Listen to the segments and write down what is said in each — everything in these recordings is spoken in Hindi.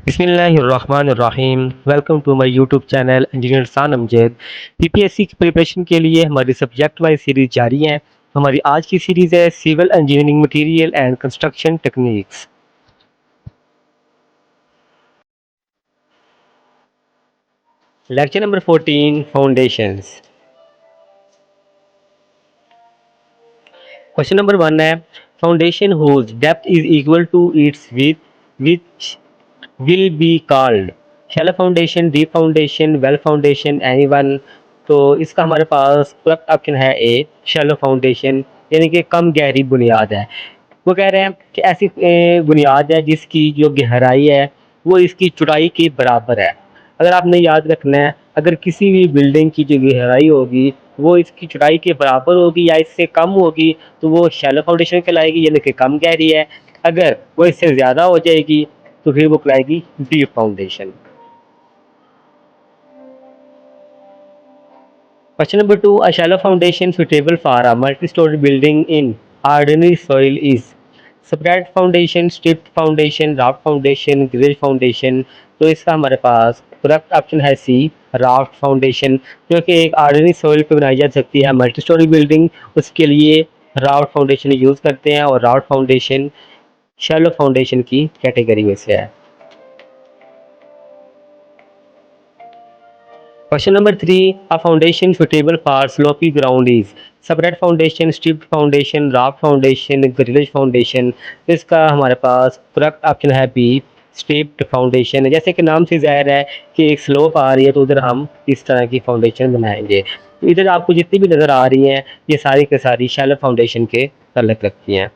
बिस्मिल्लाहिर्रहमानिर्रहीम। Welcome to my YouTube channel engineer Saan Amjad. PPSC की प्रिपरेशन के लिए हमारी सब्जेक्ट वाइज सीरीज जारी है। हमारी आज की सीरीज़ है civil engineering material and construction techniques. Lecture number 14 foundations. Question number 1 है foundation whose depth is equal to its width which will be called shallow foundation, deep foundation, well foundation, anyone। तो इसका हमारे पास करेक्ट ऑप्शन है ए, शैलो फाउंडेशन, यानी कि कम गहरी बुनियाद है। वो कह रहे हैं कि ऐसी बुनियाद है जिसकी जो गहराई है वो इसकी चौड़ाई के बराबर है। अगर आपने याद रखना है, अगर किसी भी बिल्डिंग की जो गहराई होगी वो इसकी चौड़ाई के बराबर होगी या इससे कम होगी तो वो शैलो फाउंडेशन कहलाएगी, यानी कि कम गहरी है। अगर वो इससे ज़्यादा हो जाएगी तो फिर वो कहलाएगी deep foundation. Question number 2, a shallow foundation suitable for a multi storey building in ordinary soil is spread foundation, strip foundation, raft foundation, grillage foundation. तो इसका हमारे पास करेक्ट ऑप्शन है सी, राफ्ट फाउंडेशन, क्योंकि एक ऑर्डिनरी सॉइल पे बनाई जा सकती है मल्टी स्टोरी बिल्डिंग, उसके लिए राफ्ट फाउंडेशन यूज़ करते हैं और राफ्ट फाउंडेशन शैलो फाउंडेशन की कैटेगरी में से है। Question number 3, a foundation suitable for slopy ground is separate foundation, stripped foundation, raft foundation, grillage foundation। तो इसका हमारे पास करेक्ट ऑप्शन है बी, स्ट्रिप्ड फाउंडेशन। जैसे कि नाम से ज़ाहिर है कि एक स्लोप आ रही है तो उधर हम इस तरह की फाउंडेशन बनाएंगे। तो इधर आपको जितनी भी नज़र आ रही हैं ये सारी की सारी शैलो फाउंडेशन के ताल्लुक रखती हैं।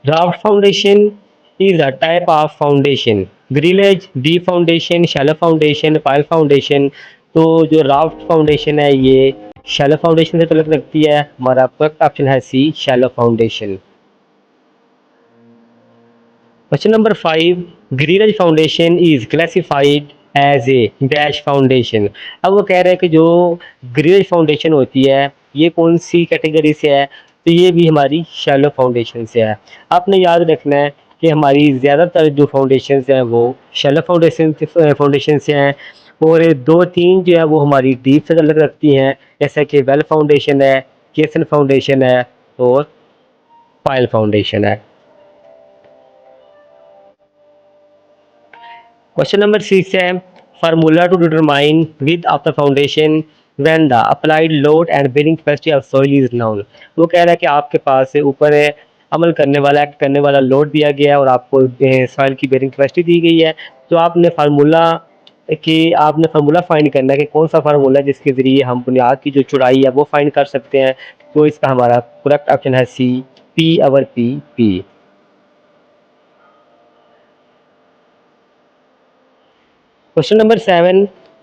Raft foundation is a type of foundation. Grillage, deep foundation, shallow foundation, pile foundation। तो जो राफ्ट फाउंडेशन है ये शैलो फाउंडेशन से ताल्लुक रखती है। हमारा करेक्ट ऑप्शन है C, shallow foundation. Question number 5, grillage foundation is classified as a dash foundation. अब वो कह रहे हैं कि जो ग्रीलेज फाउंडेशन होती है ये कौन सी कैटेगरी से है, तो ये भी हमारी शैलो फाउंडेशन से है। आपने याद रखना है कि हमारी ज़्यादातर जो फाउंडेशन हैं वो शैलो फाउंडेशन से हैं और दो तीन जो है वो हमारी डीप से ताल्लुक रखती हैं, जैसे कि वेल फाउंडेशन है, केसन फाउंडेशन है और पाइल फाउंडेशन है। क्वेश्चन नंबर 6 है formula to determine width of the foundation when the applied load and bearing capacity of soil is known. वो कह रहा है कि आपके पास से ऊपर अमल करने वाला एक्ट करने वाला लोड दिया गया है और आपको सॉइल की बेरिंग कैपेसिटी दी गई है। तो आपने फार्मूला फाइंड करना है कि कौन सा फार्मूला है जिसके ज़रिए हम बुनियाद की जो चौड़ाई है वो फाइंड कर सकते हैं। तो इसका हमारा करेक्ट ऑप्शन है सी, P our P. Question number 7,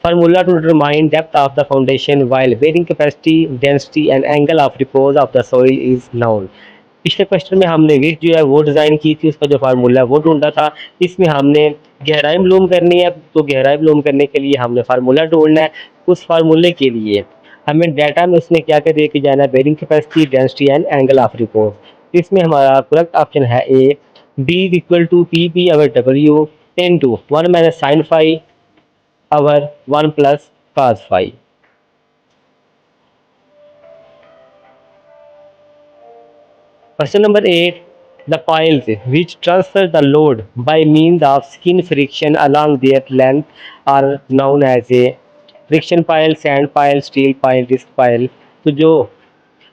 formula to determine depth of the foundation while bearing capacity, density and angle of repose of the soil is known। पिछले क्वेश्चन में हमने विथ जो है वो डिज़ाइन की थी, उसका जो फार्मूला है वो ढूंढा था। इसमें हमने गहराई मालूम करनी है, तो गहराई मालूम करने के लिए हमने फार्मूला ढूंढना है। उस फार्मूले के लिए हमें डाटा में उसने क्या क्या दे के जाना है, bearing capacity, density and angle of repose. इसमें हमारा करेक्ट ऑप्शन है A, D is equal to P P over W ten to one minus sine five our 1 plus cos phi। Question number 8, the piles which transfer the load by means of skin friction along their length are known as a friction pile, sand pile, steel pile, disc pile। तो जो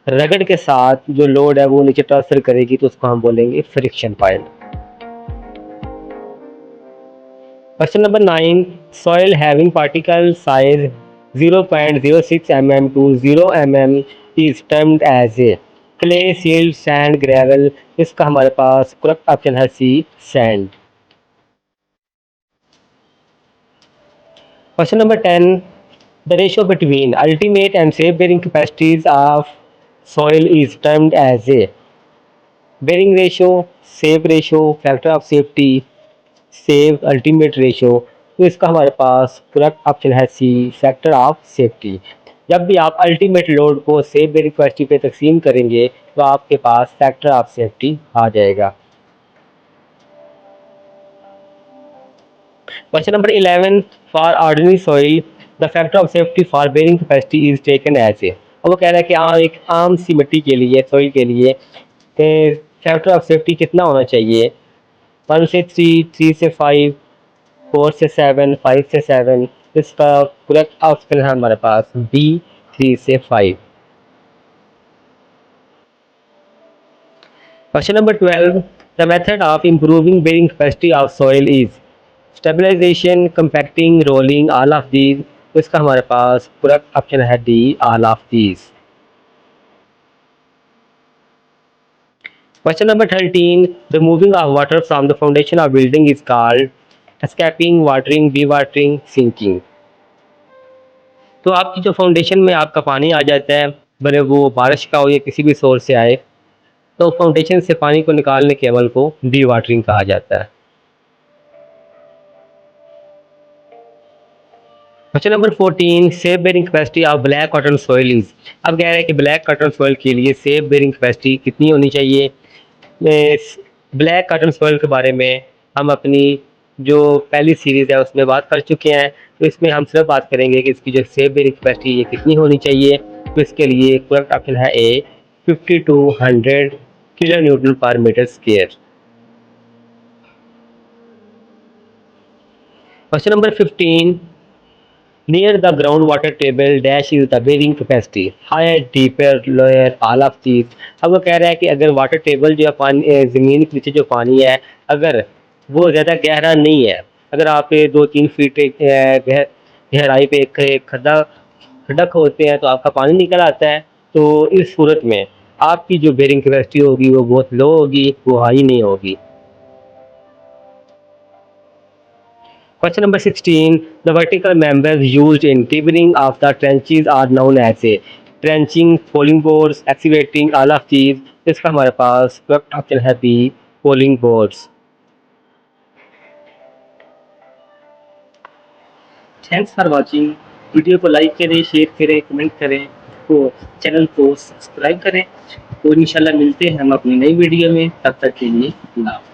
रगड़ के साथ जो लोड है वो नीचे ट्रांसफर करेगी तो उसको हम बोलेंगे friction pile. Question number 9, soil having particle size 0.06 mm to 0 mm is termed as a clay, silt, sand, gravel। इसका हमारे पास करेक्ट ऑप्शन है C, sand. Question number 10, the ratio between ultimate and safe bearing capacities of soil is termed as a bearing ratio, safe ratio, factor of safety, save ultimate ratio. तो इसका हमारे पास करेक्ट ऑप्शन है सी, फैक्टर ऑफ सेफ्टी। जब भी आप अल्टीमेट लोड को सेव बेरिंग कैपेसिटी पे तकसीम करेंगे तो आपके पास फैक्टर ऑफ सेफ्टी आ जाएगा। Question number 11, for ordinary soil the factor of safety for bearing capacity is taken as A. और वो कह रहा है कि एक आम सी मिट्टी के लिए, सॉइल के लिए फैक्टर ऑफ सेफ्टी कितना होना चाहिए? 1 से 3, 3 से 5, 4 से 7, 5 से 7। इसका करेक्ट ऑप्शन है हमारे पास बी, 3 से 5। Question number 12. The method of improving bearing capacity of soil is stabilization, compacting, rolling, all of these. तो इसका हमारे पास करेक्ट ऑप्शन है D, all of these. Question number 13. The moving of water from the foundation of building is called escaping, watering, dewatering, sinking. तो आपकी जो फाउंडेशन में आपका पानी आ जाता है, भले वो बारिश का हो या किसी भी सोर्स से आए, तो फाउंडेशन से पानी को निकालने के अमल को डी वाटरिंग कहा जाता है। Question number 14, safe bearing capacity of black cotton soil is. अब कह रहे हैं कि ब्लैक कॉटन सॉइल के लिए सेफ बेरिंग कैपेसिटी कितनी होनी चाहिए? ब्लैक कॉटन सॉइल के बारे में हम अपनी जो पहली सीरीज़ है उसमें बात कर चुके हैं, तो इसमें हम सिर्फ बात करेंगे कि इसकी जो सेफ बेरिंग कैपेसिटी ये कितनी होनी चाहिए। तो इसके लिए करेक्ट ऑप्शन है ए, 50 to 100 किलो न्यूटन पर metre square. Question number 15, near the groundwater table dash is the bearing capacity, higher, deeper, lower, all of these। अब वो कह रहा है कि अगर वाटर टेबल जो है पानी ज़मीन के नीचे जो पानी है, अगर वो ज़्यादा गहरा नहीं है, अगर आप 2-3 फीट गहराई पे एक खड्डा खड्डा खोदते हैं तो आपका पानी निकल आता है, तो इस सूरत में आपकी जो बेरिंग कैपेसिटी होगी वो बहुत लो होगी, वो हाई नहीं होगी। Question number 16. The vertical members used in timbering of the trenches are known as a trenching, polling boards, excavating, all of these। इसका हमारे पास करेक्ट ऑप्शन है B, poling boards. Thanks for watching. Video को लाइक करें, शेयर करें, कमेंट करें, तो चैनल को सब्सक्राइब करें। तो इंशाल्लाह मिलते हैं हम अपनी नई वीडियो में, तब तक के लिए अल्लाह।